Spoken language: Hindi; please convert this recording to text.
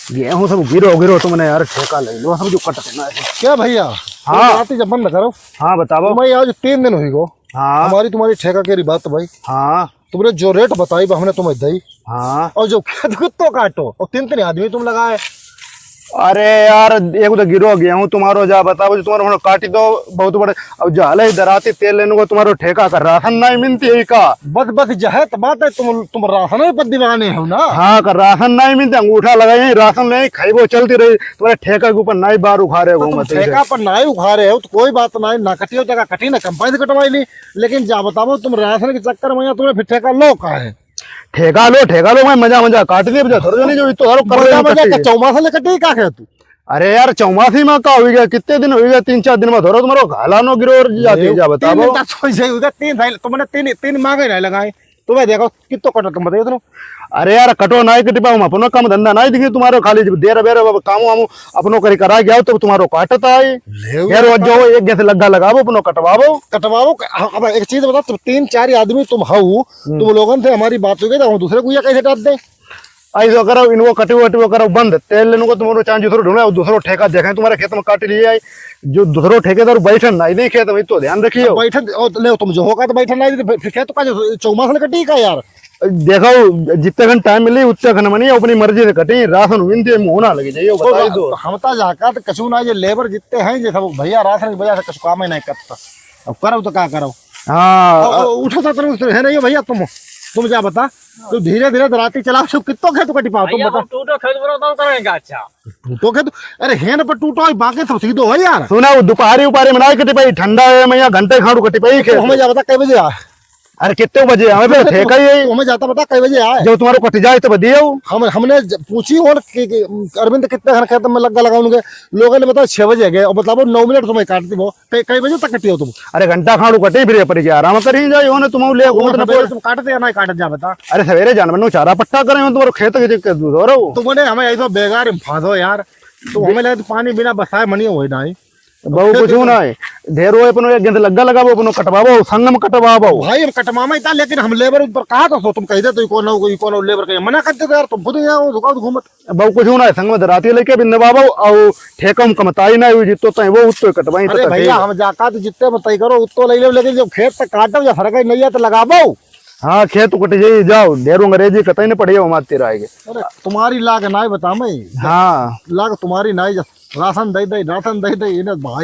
गेहूं सब गिरो गिरो तुमने यार ठेका ले लो सब जो कटते ना ऐसे। क्या भैया? हाँ। आती जब बंद करो। हाँ बताओ। भाई आज 3 दिन हुई गो। हाँ हमारी तुम्हारी ठेका केरी बात भाई। हाँ तुमने जो रेट बताई हमने तुम्हें दी, हाँ। और जो खेत कुत्तो काटो और 3 आदमी तुम लगाए। अरे यार एक तो गिरो गेहूं तुम्हारो जा बताओ जो तुम्हारो काटी दो बहुत बड़े। अब जाले दराती तेल लेने को तुम्हारो ठेका कर राशन नहीं मिलती है का। बस बस जहे तो बात है, तुम राशन में पर दीवाने हो ना। हाँ कर राशन नहीं मिलते, अंगूठा लगाए राशन ले खाइबो चलती रही तुम्हारे ठेका के ऊपर नहीं बार उखाड़े तो तुम ठेका पर नहीं उखाड़े हो तो कोई बात नहीं, ना कटियो जगह कटी ना कंपनी से कटवाई ली। लेकिन जा बताओ तुम राशन के चक्कर में तुम्हें फिर ठेका लो का है। ठेका लो मैं मजा मजा काट दिए बजा थोड़ा नहीं जो तो हर मजा मजा चौमासा ले कटी का है तू। अरे यार चौमासी में का हो गया, कितने दिन हो गया? 3-4 दिन में धरो तुम्हारो घालानो गिरो और जाती जा बताओ। 3 तीन मांगे नहीं लगाए तुम्हें देखो कितो कटो तुम बताइए तुम। अरे यार कटो नहीं कटी पाऊ अपनो काम धंधा नहीं दिखे तुम्हारो, खाली देर बेर काम वामू अपनो करी करा गया तो तुम्हारो काटता है यार। वो जो एक जैसे लग्गा लगावो अपनो कटवाओ। अब एक चीज बता, तुम 3-4 आदमी तुम हो, तुम लोगों से हमारी बात हो गई तो हम दूसरे को कैसे डाल दे। ऐसा करो इनको कटिवो करो बंद तेल लेने को तुम्हारो चांद दूसरो ढूंढे दूसरो ठेका देखे तुम्हारे खेत में काट लिए आई। जो दूसरो ठेकेदार बैठे नहीं खेत में तो ध्यान रखिए। बैठे ले तुम जो होगा तो बैठे नहीं फिर खेत का चौमास ने कटी का यार। देखो जितने घंटे टाइम मिली उतने घंटे में नहीं अपनी मर्जी से कटी राशन विनती में होना लगी जाइए बताई दो। हम तो जाकर तो कछु ना, ये लेबर जितने हैं ये सब भैया राशन की वजह से कछु काम ही नहीं करता। अब करो तो क्या करो। हाँ उठो तो है नहीं भैया तुम जा बता। तो धीरे धीरे राती चलाओ सब कितो खेत कटी पाओ तुम बता। टूटो खेत बरो करेंगे। अच्छा टूटो खेत, अरे हेन पर टूटो बाकी सब सीधो है यार। सुना दोपहरी उपारी में नहीं कटी पाई, ठंडा है मैं यहाँ घंटे खाड़ू कटी पाई खेत। हमें जा बता कई बजे आए। अरे कितने बजे हमें पे ठेका ही हमें जाता बता कई बजे आए। जो तुम्हारो कट जाए तो बदियो। हमने पूछी और अरविंद कितने घर खेत में लगा लगाऊंगे, लोगों ने बताया 6 बजे गए और बताओ 9 मिनट तुम्हें काटती हो। कई बजे तक कटी हो तुम? अरे घंटा खाड़ू कटी फिर पर के आराम करी जाए हो ना तुम ले तुम काटते या नहीं काटते जा बता। अरे सवेरे जानवर चारा पट्टा करे तुम्हारो खेत के दूर तुमने हमें ऐसा बेकार फांदो यार। तो हमें लगे पानी बिना बसाए मनी हो ना बहु कुछ ना है ढेर हो अपन एक गेंद लग्गा लगाबो अपन कटवाबो संग में कटवाबो भाई। हम कटवामा था लेकिन हम लेबर ऊपर कहा तो तुम कह दे तो कौन लेबर कहे मना करते यार। तुम खुद यहाँ दुकान घूमत बहु कुछ ना है संग में राती लेके बिंद बाबो और ठेकम कमताई ना हुई जितो तय वो उतो कटवाई। अरे भैया हम जाका तो जितने में तय करो उतो ले लो, लेकिन जब खेत तक काटो या फर्क नहीं है तो लगाबो। हाँ खेत कट जाइए जाओ ढेरों अंग्रेजी कतई नहीं पड़े मारते रहेंगे। अरे तुम्हारी लाग ना बता मैं। हाँ लाग तुम्हारी नहीं राशन दे दे भाई।